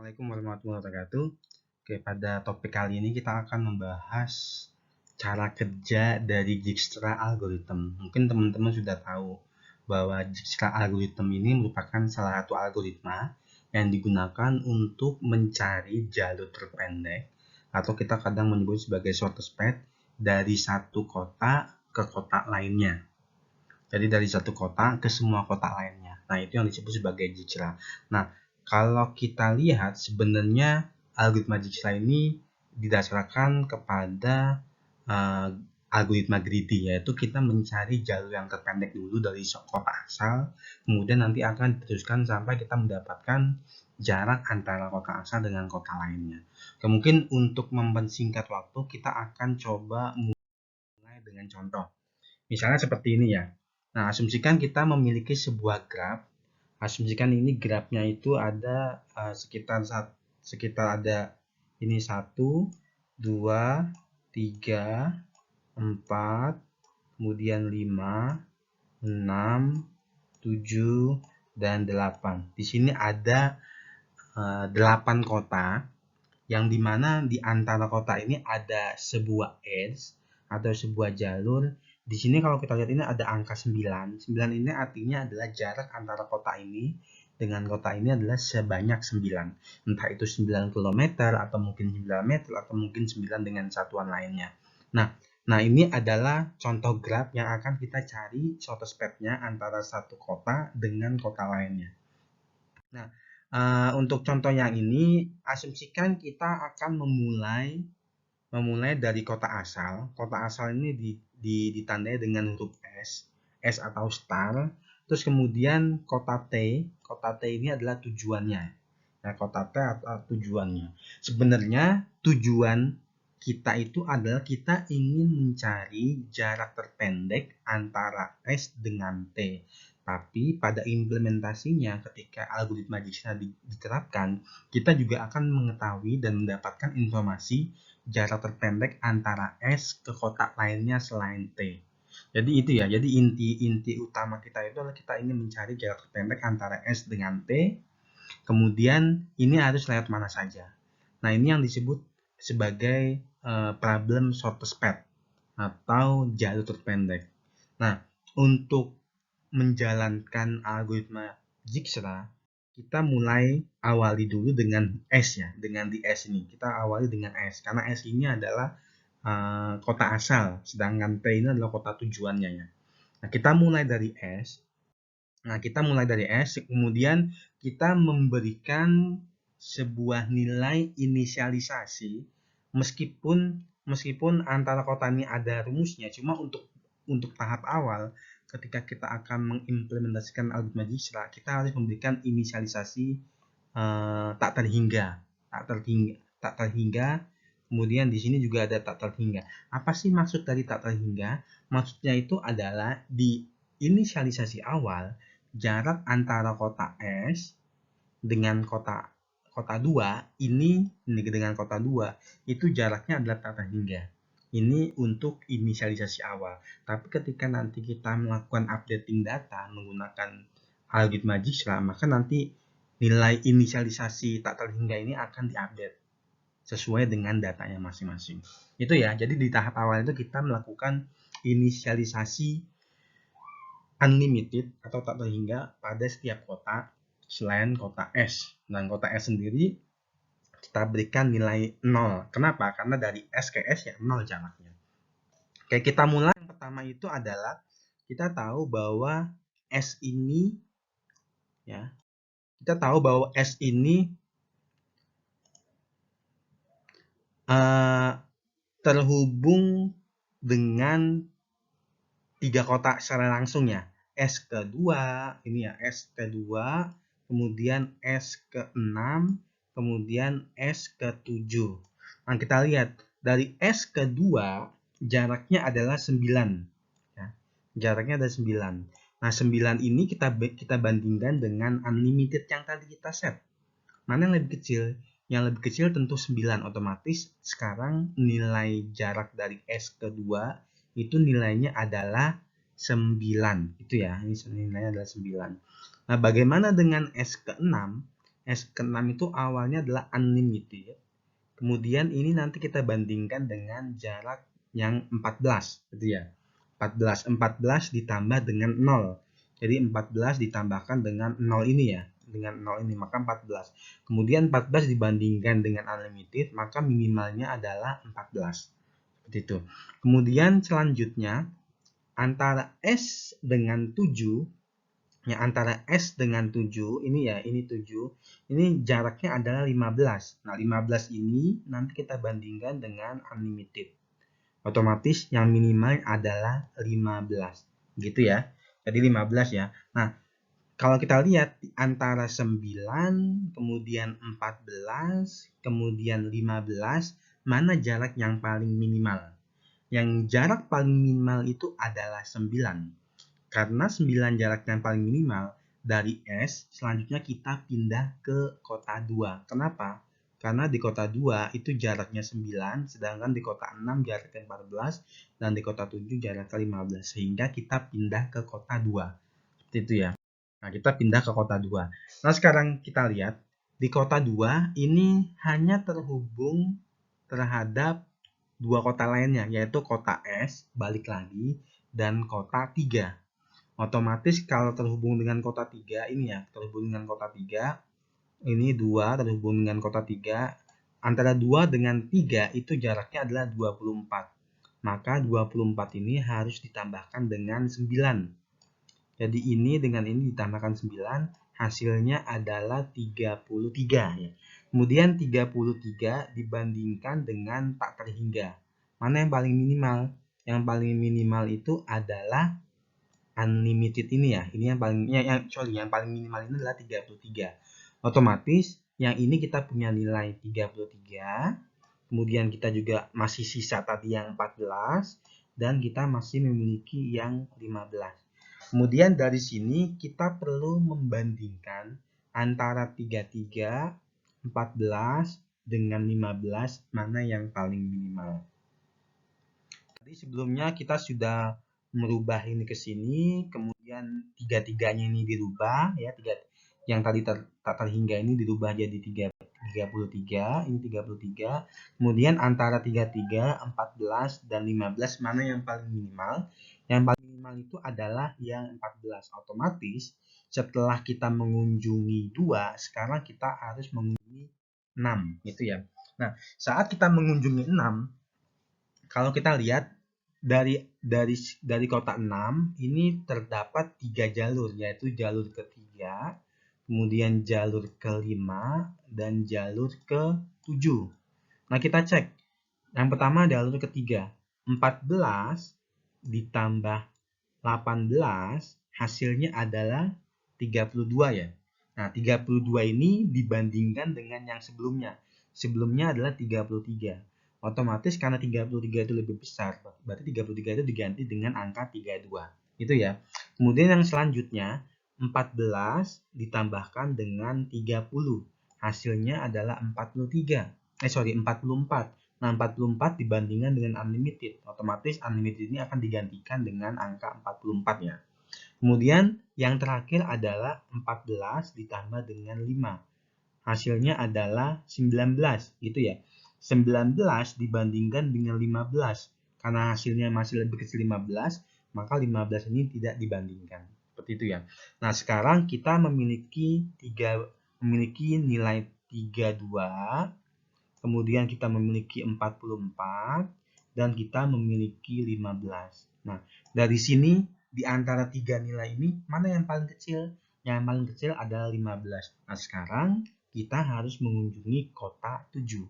Assalamualaikum warahmatullahi wabarakatuh. Oke, pada topik kali ini kita akan membahas cara kerja dari Dijkstra algorithm. Mungkin teman-teman sudah tahu bahwa Dijkstra algorithm ini merupakan salah satu algoritma yang digunakan untuk mencari jalur terpendek atau kita kadang menyebut sebagai shortest path dari satu kota ke kota lainnya. Jadi dari satu kota ke semua kota lainnya. Nah, itu yang disebut sebagai Dijkstra. Nah, kalau kita lihat sebenarnya algoritma Dijkstra ini didasarkan kepada algoritma greedy, yaitu kita mencari jalur yang terpendek dulu dari kota asal, kemudian nanti akan diteruskan sampai kita mendapatkan jarak antara kota asal dengan kota lainnya. Mungkin untuk mempersingkat waktu, kita akan coba mulai dengan contoh. Misalnya seperti ini ya. Nah, asumsikan kita memiliki sebuah graf. Asumsikan ini grafnya itu ada sekitar ada ini 1, 2, 3, 4, kemudian 5, 6, 7, dan 8. Di sini ada 8 kota yang dimana di antara kota ini ada sebuah edge atau sebuah jalur. Di sini kalau kita lihat ini ada angka 9. 9 ini artinya adalah jarak antara kota ini dengan kota ini adalah sebanyak 9. Entah itu 9 km atau mungkin 9 meter atau mungkin 9 dengan satuan lainnya. Nah ini adalah contoh graf yang akan kita cari shortest path-nya antara satu kota dengan kota lainnya. Nah, untuk contoh yang ini, asumsikan kita akan memulai dari kota asal. Kota asal ini ditandai dengan huruf S atau star. Terus kemudian kota T ini adalah tujuannya. Nah, kota T atau tujuannya. Sebenarnya tujuan kita itu adalah kita ingin mencari jarak terpendek antara S dengan T. Tapi pada implementasinya ketika algoritma Dijkstra diterapkan, kita juga akan mengetahui dan mendapatkan informasi jarak terpendek antara S ke kota lainnya selain T. Jadi itu ya, jadi inti utama kita itu adalah kita ingin mencari jarak terpendek antara S dengan T, kemudian ini harus lewat mana saja. Nah, ini yang disebut sebagai problem shortest path atau jalur terpendek. Nah, untuk menjalankan algoritma Dijkstra, kita mulai awali dulu dengan S ya, dengan di S ini. Kita awali dengan S, karena S ini adalah kota asal, sedangkan T ini adalah kota tujuannya ya. Nah, kita mulai dari S. Kemudian kita memberikan sebuah nilai inisialisasi, meskipun antara kota ini ada rumusnya, cuma untuk tahap awal, ketika kita akan mengimplementasikan algoritma Dijkstra, kita harus memberikan inisialisasi tak terhingga. Kemudian di sini juga ada tak terhingga. Apa sih maksud dari tak terhingga? Maksudnya itu adalah di inisialisasi awal, jarak antara kota S dengan kota 2 ini dengan kota 2 itu jaraknya adalah tak terhingga. Ini untuk inisialisasi awal. Tapi ketika nanti kita melakukan updating data menggunakan algoritma Dijkstra, maka nanti nilai inisialisasi tak terhingga ini akan diupdate sesuai dengan datanya masing-masing. Itu ya, jadi di tahap awal itu kita melakukan inisialisasi unlimited atau tak terhingga pada setiap kota selain kota S. Dan kota S sendiri kita berikan nilai 0. Kenapa? Karena dari S ke S ya 0 jaraknya. Oke, kita mulai. Yang pertama itu adalah kita tahu bahwa S ini ya. Kita tahu bahwa S ini terhubung dengan 3 kota secara langsung ya. S kedua, ini ya S kedua, kemudian S ke-6, kemudian S ke-7. Nah, kita lihat dari S kedua jaraknya adalah 9. Ya. Jaraknya ada 9. Nah, 9 ini kita bandingkan dengan unlimited yang tadi kita set. Mana yang lebih kecil? Yang lebih kecil tentu 9, otomatis sekarang nilai jarak dari S kedua itu nilainya adalah 9. Itu ya, ini nilainya adalah 9. Nah, bagaimana dengan S ke-6? S ke-6 itu awalnya adalah unlimited. Kemudian ini nanti kita bandingkan dengan jarak yang 14 gitu ya. 14 ditambah dengan 0. Jadi 14 ditambahkan dengan 0 ini ya. Dengan 0 ini maka 14. Kemudian 14 dibandingkan dengan unlimited maka minimalnya adalah 14. Seperti itu. Kemudian selanjutnya antara S dengan 7 ya, antara S dengan 7 ini ya, ini 7 ini jaraknya adalah 15. Nah 15 ini nanti kita bandingkan dengan unlimited, otomatis yang minimal adalah 15 gitu ya. Jadi 15 ya. Nah kalau kita lihat antara 9 kemudian 14 kemudian 15, mana jarak yang paling minimal? Yang jarak paling minimal itu adalah 9. Karena 9 jarak yang paling minimal, dari S selanjutnya kita pindah ke kota 2. Kenapa? Karena di kota 2 itu jaraknya 9, sedangkan di kota 6 jaraknya 14, dan di kota 7 jaraknya 15. Sehingga kita pindah ke kota 2. Seperti itu ya. Nah, kita pindah ke kota 2. Nah, sekarang kita lihat, di kota 2 ini hanya terhubung terhadap dua kota lainnya, yaitu kota S, balik lagi, dan kota 3. Otomatis kalau terhubung dengan kota 3 ini ya, terhubung dengan kota 3, ini 2 terhubung dengan kota 3, antara 2 dengan 3 itu jaraknya adalah 24. Maka 24 ini harus ditambahkan dengan 9. Jadi ini dengan ini ditambahkan 9, hasilnya adalah 33 ya. Kemudian 33 dibandingkan dengan tak terhingga. Mana yang paling minimal? Yang paling minimal itu adalah unlimited ini ya. Ini yang paling yang paling minimal ini adalah 33. Otomatis yang ini kita punya nilai 33. Kemudian kita juga masih sisa tadi yang 14 dan kita masih memiliki yang 15. Kemudian dari sini kita perlu membandingkan antara 33, 14 dengan 15 mana yang paling minimal. Tadi sebelumnya kita sudah merubah ini ke sini, kemudian tiga-tiganya ini dirubah ya, yang tadi tak terhingga ini dirubah jadi 33, ini 33. Kemudian antara 33, 14 dan 15 mana yang paling minimal? Yang paling minimal itu adalah yang 14. Otomatis setelah kita mengunjungi 2, sekarang kita harus mengunjungi 6 gitu ya. Nah, saat kita mengunjungi 6, kalau kita lihat dari kota 6 ini terdapat 3 jalur, yaitu jalur ketiga, kemudian jalur kelima, dan jalur ke-7. Nah, kita cek. Yang pertama jalur ketiga, 14 ditambah 18 hasilnya adalah 32 ya. Nah, 32 ini dibandingkan dengan yang sebelumnya. Sebelumnya adalah 33. Otomatis karena 33 itu lebih besar, berarti 33 itu diganti dengan angka 32. Itu ya. Kemudian yang selanjutnya 14 ditambahkan dengan 30. Hasilnya adalah 44. Nah, 44 dibandingkan dengan unlimited. Otomatis unlimited ini akan digantikan dengan angka 44 ya. Kemudian yang terakhir adalah 14 ditambah dengan 5. Hasilnya adalah 19 gitu ya. 19 dibandingkan dengan 15. Karena hasilnya masih lebih kecil 15, maka 15 ini tidak dibandingkan. Seperti itu ya. Nah, sekarang kita memiliki nilai 32, kemudian kita memiliki 44, dan kita memiliki 15. Nah, dari sini di antara 3 nilai ini mana yang paling kecil? Yang paling kecil adalah 15. Nah, sekarang kita harus mengunjungi kota 7.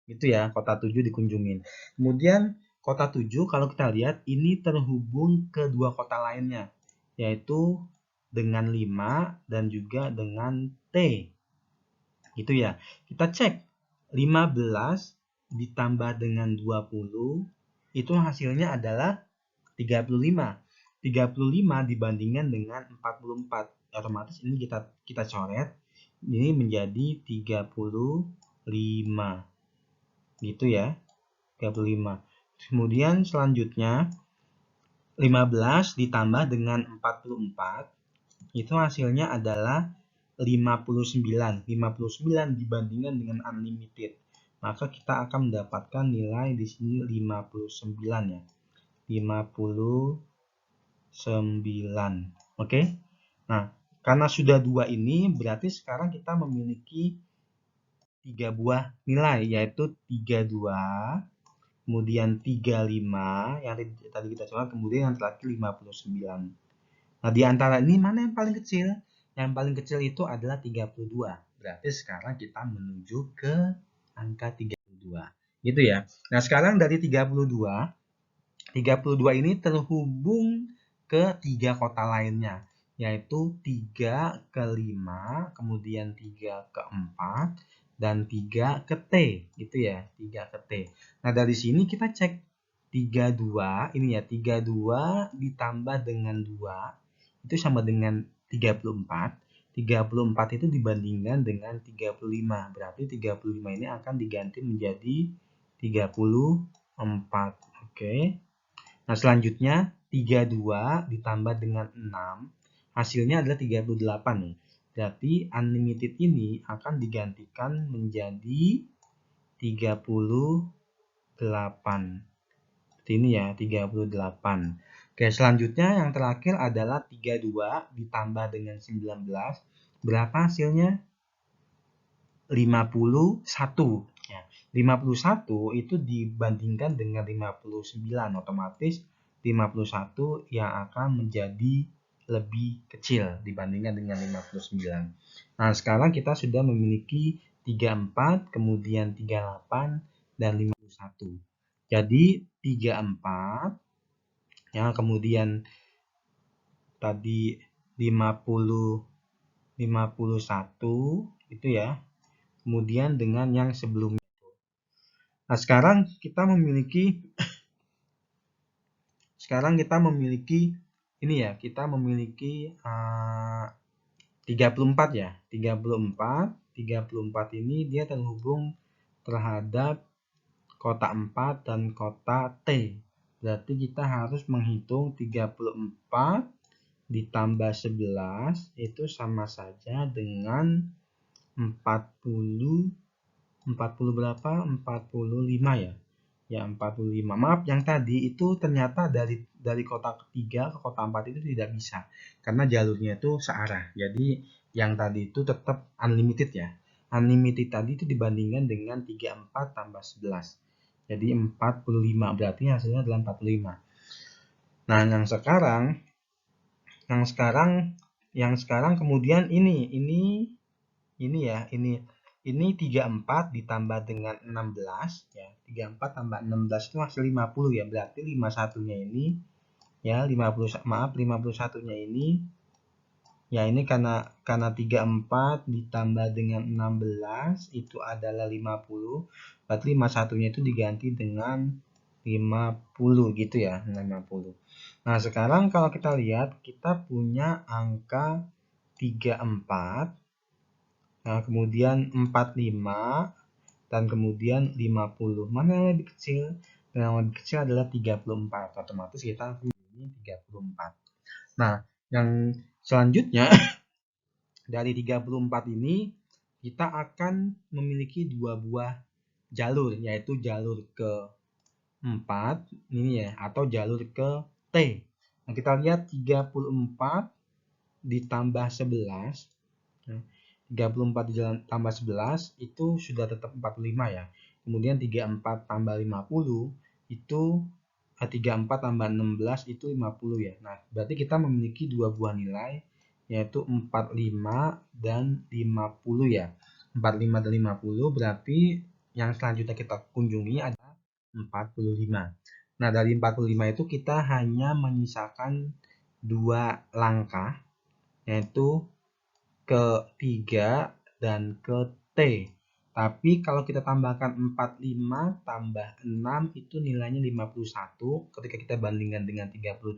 Itu ya, kota 7 dikunjungin. Kemudian kota 7 kalau kita lihat ini terhubung ke dua kota lainnya, yaitu dengan 5 dan juga dengan T. Gitu ya. Kita cek 15 ditambah dengan 20 itu hasilnya adalah 35. 35 dibandingkan dengan 44. Otomatis ini kita coret. Ini menjadi 35. Gitu ya. 35. Kemudian selanjutnya 15 ditambah dengan 44 itu hasilnya adalah 59. 59 dibandingkan dengan unlimited. Maka kita akan mendapatkan nilai di sini 59 ya. 59. Oke. Nah, karena sudah 2 ini berarti sekarang kita memiliki 3 buah nilai, yaitu 32, kemudian 35 yang tadi kita coba, kemudian yang terakhir 59. Nah, di antara ini mana yang paling kecil? Yang paling kecil itu adalah 32. Berarti sekarang kita menuju ke angka 32. Gitu ya. Nah, sekarang dari 32 ini terhubung ke 3 kota lainnya, yaitu 3 ke 5, kemudian 3 ke 4, dan 3 ke T, gitu ya, 3 ke T. Nah, dari sini kita cek 32, ini ya, 32 ditambah dengan 2, itu sama dengan 34. 34 itu dibandingkan dengan 35, berarti 35 ini akan diganti menjadi 34, oke. Nah, selanjutnya 32 ditambah dengan 6, hasilnya adalah 38 nih. Berarti unlimited ini akan digantikan menjadi 38. Seperti ini ya, 38. Oke, selanjutnya yang terakhir adalah 32 ditambah dengan 19. Berapa hasilnya? 51. Ya, 51 itu dibandingkan dengan 59, otomatis 51 yang akan menjadi lebih kecil dibandingkan dengan 59. Nah, sekarang kita sudah memiliki 34, kemudian 38, dan 51. Jadi 34, ya, kemudian tadi 50, 51 itu ya. Kemudian dengan yang sebelumnya. Nah, sekarang kita memiliki ini ya, kita memiliki 34 ya. 34 ini dia terhubung terhadap kota 4 dan kota T. Berarti kita harus menghitung 34 ditambah 11 itu sama saja dengan 40 berapa? 45 ya. Ya, 45. Maaf, yang tadi itu ternyata dari kota ketiga ke kota 4 itu tidak bisa. Karena jalurnya itu searah. Jadi yang tadi itu tetap unlimited ya. Unlimited tadi itu dibandingkan dengan 34 tambah 11. Jadi 45. Berarti hasilnya adalah 45. Nah, yang sekarang kemudian ini ya, ini 34 ditambah dengan 16 ya. 34 tambah 16 itu hasil 50 ya. Berarti 51-nya ini ya 51-nya ini ya, ini karena 34 ditambah dengan 16 itu adalah 50. Berarti 51-nya itu diganti dengan 50 gitu ya, 50. Nah, sekarang kalau kita lihat kita punya angka 34. Nah, kemudian 45 dan kemudian 50. Mana yang lebih kecil? Yang lebih kecil adalah 34. Otomatis kita pilih 34. Nah, yang selanjutnya dari 34 ini kita akan memiliki 2 buah jalur, yaitu jalur ke 4 ini ya, atau jalur ke T. Nah, kita lihat 34 ditambah 11. 34 tambah 11 itu sudah tetap 45 ya. Kemudian 34 tambah 50 itu 34 tambah 16 itu 50 ya. Nah, berarti kita memiliki 2 buah nilai, yaitu 45 dan 50 ya. 45 dan 50 berarti yang selanjutnya kita kunjungi adalah 45. Nah, dari 45 itu kita hanya menyisakan 2 langkah, yaitu ke 3 dan ke T. Tapi kalau kita tambahkan 45 tambah 6 itu nilainya 51. Ketika kita bandingkan dengan 32,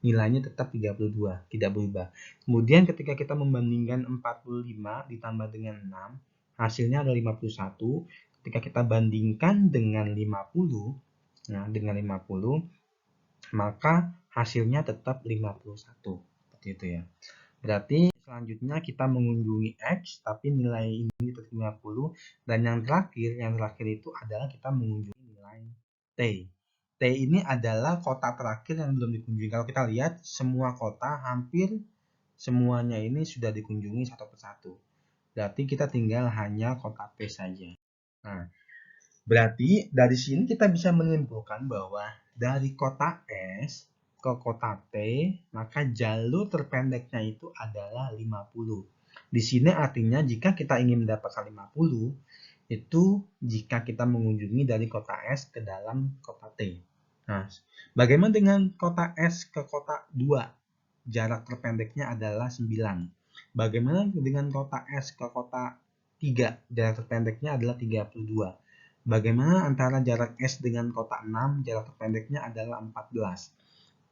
nilainya tetap 32, tidak berubah. Kemudian ketika kita membandingkan 45 ditambah dengan 6, hasilnya adalah 51. Ketika kita bandingkan dengan 50, nah dengan 50, maka hasilnya tetap 51. Seperti itu ya. Berarti Selanjutnya kita mengunjungi X, tapi nilai ini itu 50. Dan yang terakhir itu adalah kita mengunjungi nilai T. T ini adalah kota terakhir yang belum dikunjungi. Kalau kita lihat, semua kota hampir semuanya ini sudah dikunjungi satu persatu. Berarti kita tinggal hanya kota T saja. Nah, berarti dari sini kita bisa menyimpulkan bahwa dari kota S ke kota T, maka jalur terpendeknya itu adalah 50. Di sini artinya jika kita ingin mendapatkan 50, itu jika kita mengunjungi dari kota S ke dalam kota T. Nah, bagaimana dengan kota S ke kota 2? Jarak terpendeknya adalah 9. Bagaimana dengan kota S ke kota 3? Jarak terpendeknya adalah 32. Bagaimana antara jarak S dengan kota 6? Jarak terpendeknya adalah 14.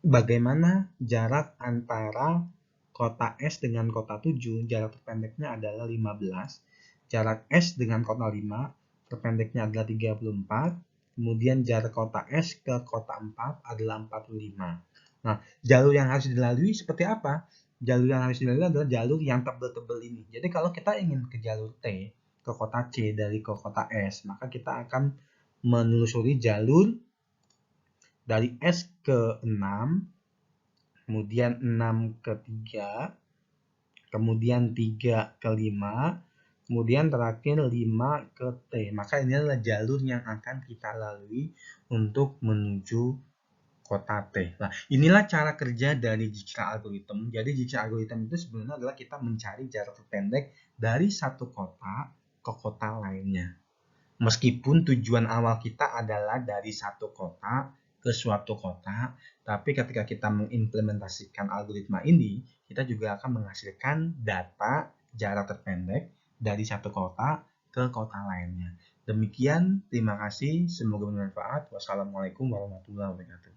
Bagaimana jarak antara kota S dengan kota 7? Jarak terpendeknya adalah 15. Jarak S dengan kota 5, terpendeknya adalah 34. Kemudian jarak kota S ke kota 4 adalah 45. Nah, jalur yang harus dilalui seperti apa? Jalur yang harus dilalui adalah jalur yang tebal-tebal ini. Jadi kalau kita ingin ke jalur T, ke kota C dari ke kota S, maka kita akan menelusuri jalur dari S ke 6, kemudian 6 ke 3, kemudian 3 ke 5, kemudian terakhir 5 ke T. Maka ini adalah jalur yang akan kita lalui untuk menuju kota T. Nah, inilah cara kerja dari Dijkstra Algorithm. Jadi Dijkstra Algorithm itu sebenarnya adalah kita mencari jarak terpendek dari satu kota ke kota lainnya. Meskipun tujuan awal kita adalah dari satu kota ke suatu kota, tapi ketika kita mengimplementasikan algoritma ini, kita juga akan menghasilkan data jarak terpendek dari satu kota ke kota lainnya. Demikian, terima kasih. Semoga bermanfaat. Wassalamualaikum warahmatullahi wabarakatuh.